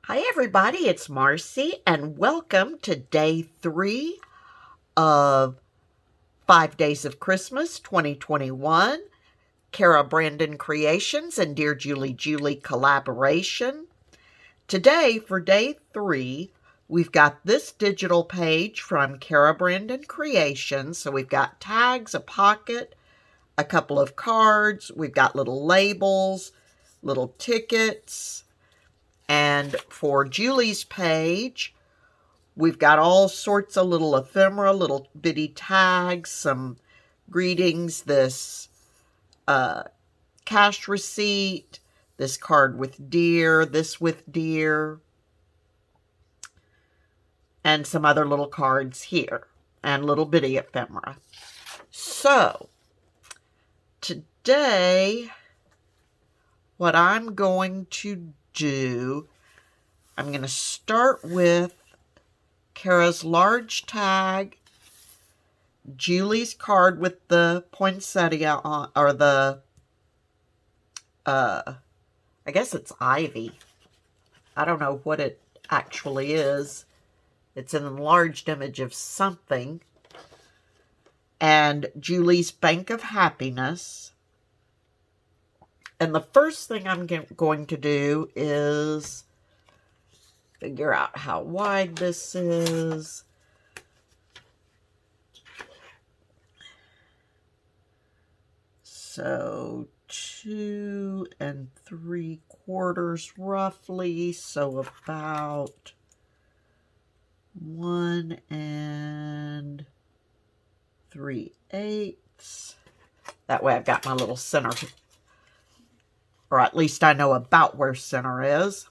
Hi everybody, it's Marcy and welcome to day 3 of 5 Days of Christmas 2021, Cara Brandon Creations and Dearjuliejulie collaboration. Today for day 3, we've got this digital page from Cara Brandon Creations. So we've got tags, a pocket, a couple of cards, we've got little labels, little tickets. And for Julie's page, we've got all sorts of little ephemera, little bitty tags, some greetings, this cash receipt, this card with dear, this with dear, and some other little cards here, and little bitty ephemera. So, today, what I'm going to do, I'm going to start with Cara's large tag, Julie's card with the poinsettia on, or the, I guess it's ivy. I don't know what it actually is. It's an enlarged image of something. And Julie's Bank of Happiness. And the first thing I'm going to do is figure out how wide this is. So 2 3/4 roughly. So about 1 3/8. That way I've got my little center. Or at least I know about where center is.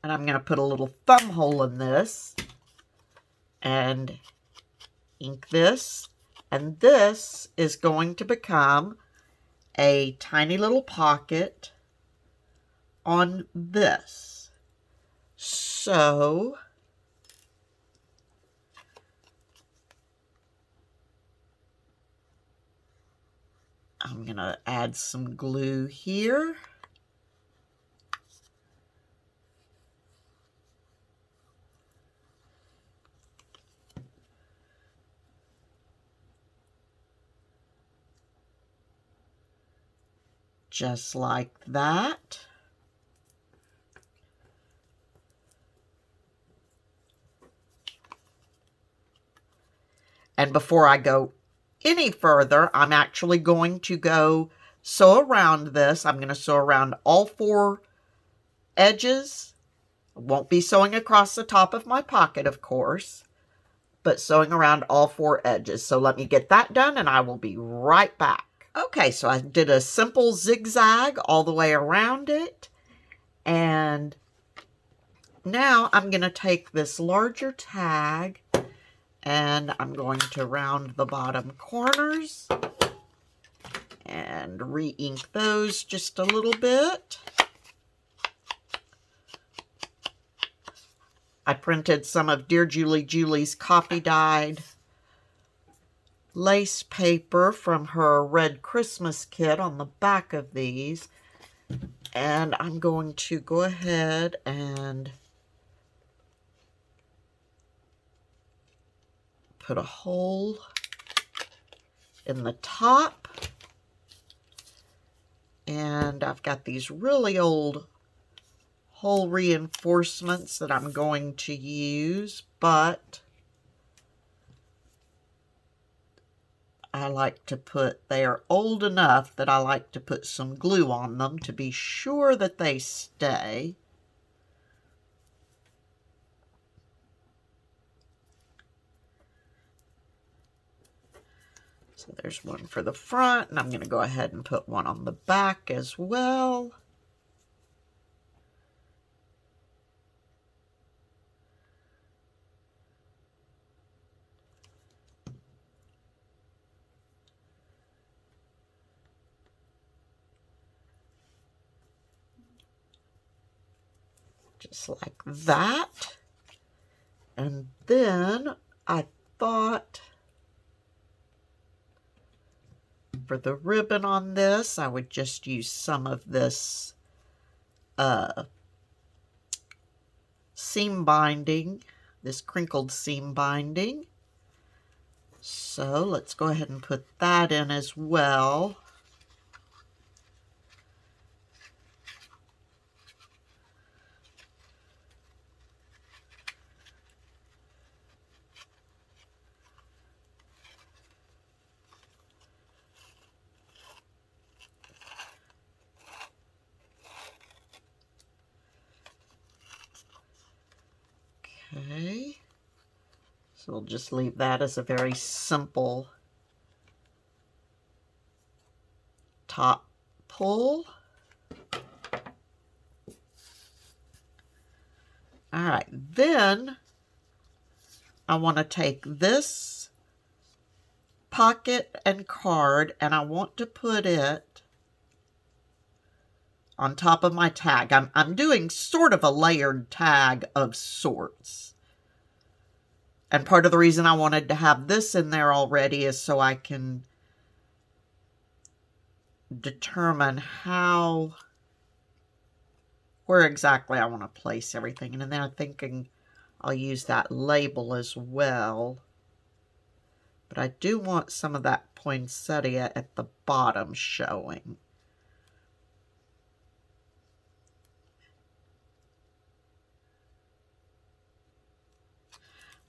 And I'm going to put a little thumb hole in this and ink this. And this is going to become a tiny little pocket on this. So I'm going to add some glue here. Just like that. And before I go any further, I'm actually going to go sew around this. I'm going to sew around all 4 edges. I won't be sewing across the top of my pocket, of course, but sewing around all 4 edges. So let me get that done and I will be right back. Okay, so I did a simple zigzag all the way around it. And now I'm going to take this larger tag and I'm going to round the bottom corners and re-ink those just a little bit. I printed some of Dearjuliejulie copy-dyed lace paper from her Red Christmas kit on the back of these. And I'm going to go ahead and put a hole in the top. And I've got these really old hole reinforcements that I'm going to use, but I like to put, they are old enough that I like to put some glue on them to be sure that they stay. So there's one for the front, and I'm going to go ahead and put one on the back as well. Just like that. And then I thought for the ribbon on this, I would just use some of this seam binding, this crinkled seam binding. So let's go ahead and put that in as well. Okay, so we'll just leave that as a very simple top pull. All right, then I want to take this pocket and card and I want to put it on top of my tag. I'm doing sort of a layered tag of sorts. And part of the reason I wanted to have this in there already is so I can determine where exactly I want to place everything. And then I'm thinking I'll use that label as well. But I do want some of that poinsettia at the bottom showing.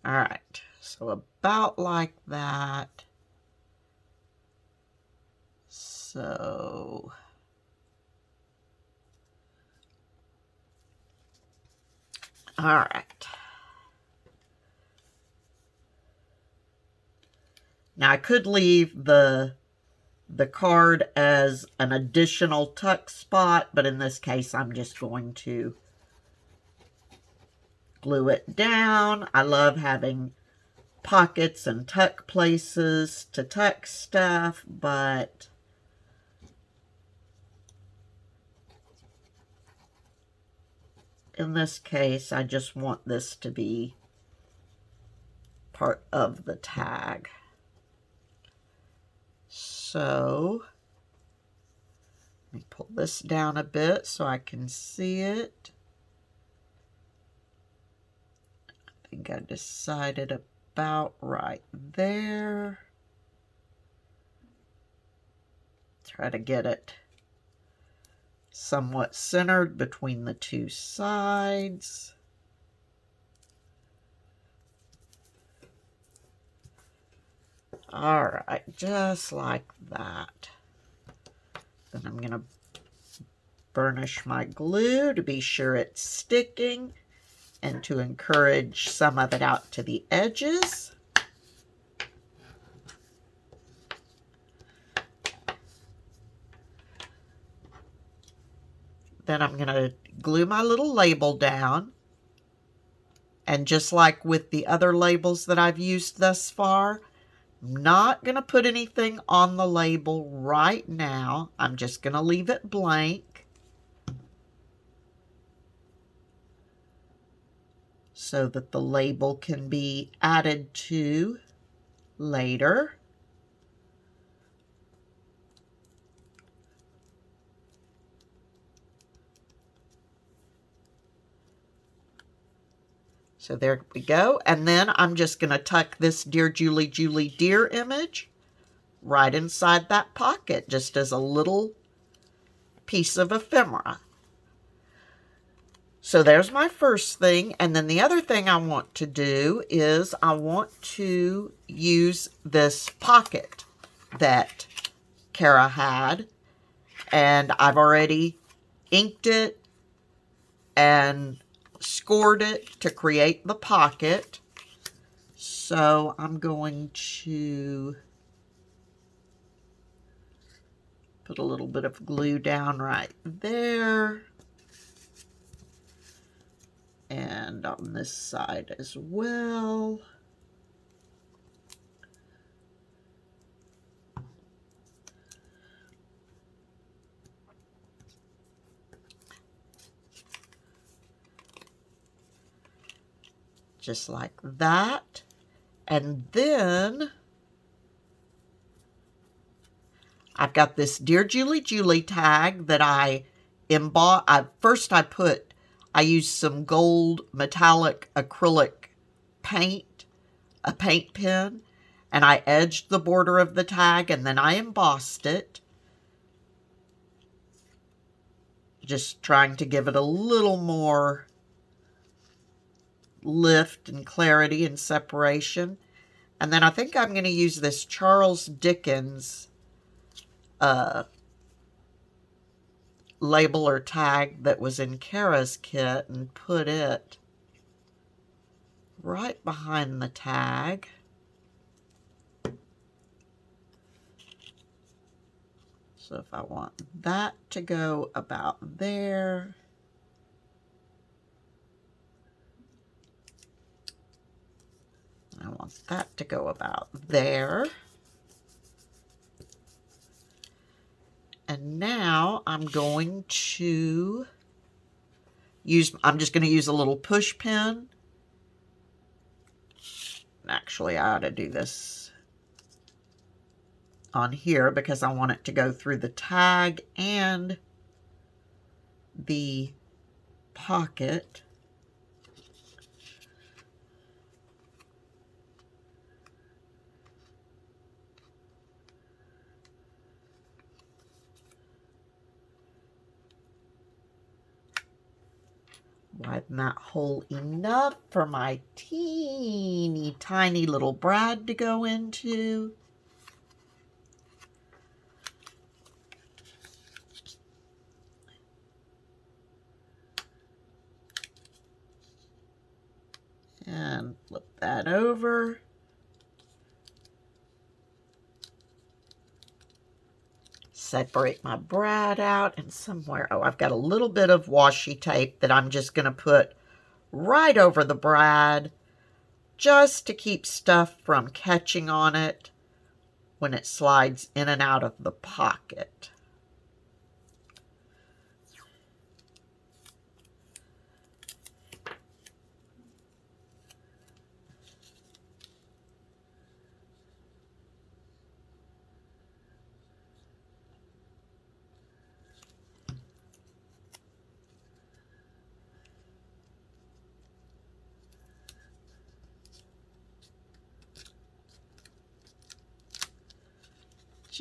All right, so about like that. So all right. Now I could leave the card as an additional tuck spot, but in this case I'm just going to glue it down. I love having pockets and tuck places to tuck stuff, but in this case I just want this to be part of the tag. So let me pull this down a bit so I can see it. I think I decided about right there. Try to get it somewhat centered between the two sides. All right, just like that. Then I'm going to burnish my glue to be sure it's sticking and to encourage some of it out to the edges. Then I'm going to glue my little label down. And just like with the other labels that I've used thus far, I'm not going to put anything on the label right now. I'm just going to leave it blank so that the label can be added to later. So there we go. And then I'm just going to tuck this Dearjuliejulie deer image right inside that pocket, just as a little piece of ephemera. So there's my first thing. And then the other thing I want to do is I want to use this pocket that Cara had. And I've already inked it and scored it to create the pocket. So I'm going to put a little bit of glue down right there. And on this side as well. Just like that. And then I've got this Dearjuliejulie tag that I emboss. I used some gold metallic acrylic paint, a paint pen, and I edged the border of the tag, and then I embossed it. Just trying to give it a little more lift and clarity and separation. And then I think I'm going to use this Charles Dickens label or tag that was in Cara's kit and put it right behind the tag. So if I want that to go about there, I want that to go about there. And now I'm going to I'm just going to use a little push pin. Actually, I ought to do this on here because I want it to go through the tag and the pocket. Widen that hole enough for my teeny tiny little brad to go into. And flip that over. Separate my brad out, and somewhere, oh, I've got a little bit of washi tape that I'm just going to put right over the brad just to keep stuff from catching on it when it slides in and out of the pocket.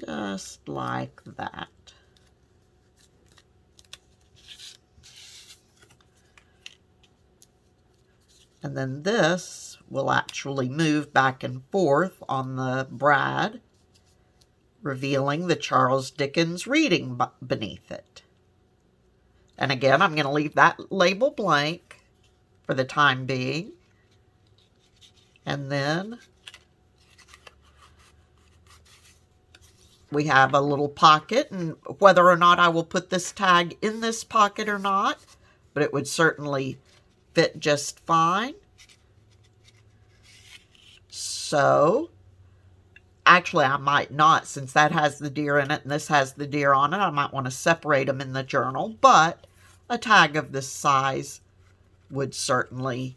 Just like that. And then this will actually move back and forth on the brad, revealing the Charles Dickens reading beneath it. And again, I'm going to leave that label blank for the time being. And then we have a little pocket, and whether or not I will put this tag in this pocket or not, but it would certainly fit just fine. So, actually I might not, since that has the deer in it and this has the deer on it. I might want to separate them in the journal, but a tag of this size would certainly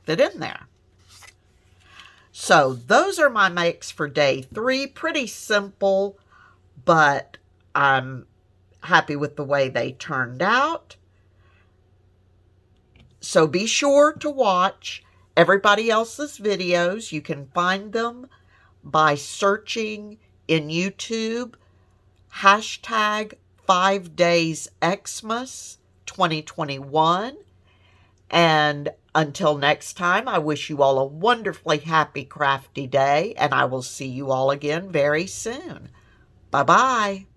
fit in there. So those are my makes for day 3. Pretty simple, but I'm happy with the way they turned out. So be sure to watch everybody else's videos. You can find them by searching in YouTube hashtag 5daysxmas 2021. And until next time, I wish you all a wonderfully happy, crafty day, and I will see you all again very soon. Bye-bye.